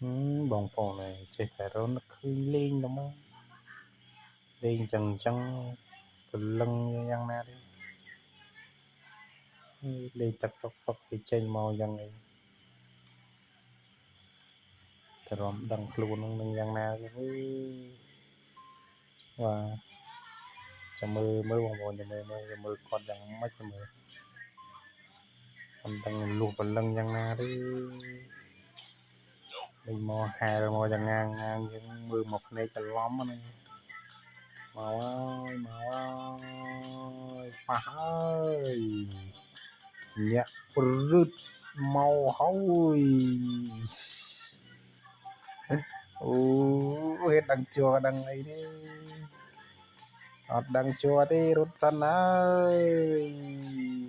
បងប្អូនឯងចេះតែរត់នឹកឃើញលេងទៅមកលេងចឹងព្រលឹងយ៉ាងណាទេលេងទឹកសុកគេចេញមកយ៉ាងអីតែរំដឹងខ្លួននឹងយ៉ាងណាទេបាទចាំមើលបងប្អូនចាំមើលគាត់យ៉ាងម៉េចចាំមើលមិនដឹងលុះព្រលឹងយ៉ាងណាទេលេងមកហែលមកយ៉ាងងាងយើងមើលមកភ្នែកច្រឡំហ្នឹងមកហើយប៉ះហើយញាក់ព្រឹតមកហើយអូហេតុដឹងជួដឹងអីទេអត់ដឹងជួទេរត់សិនហើយ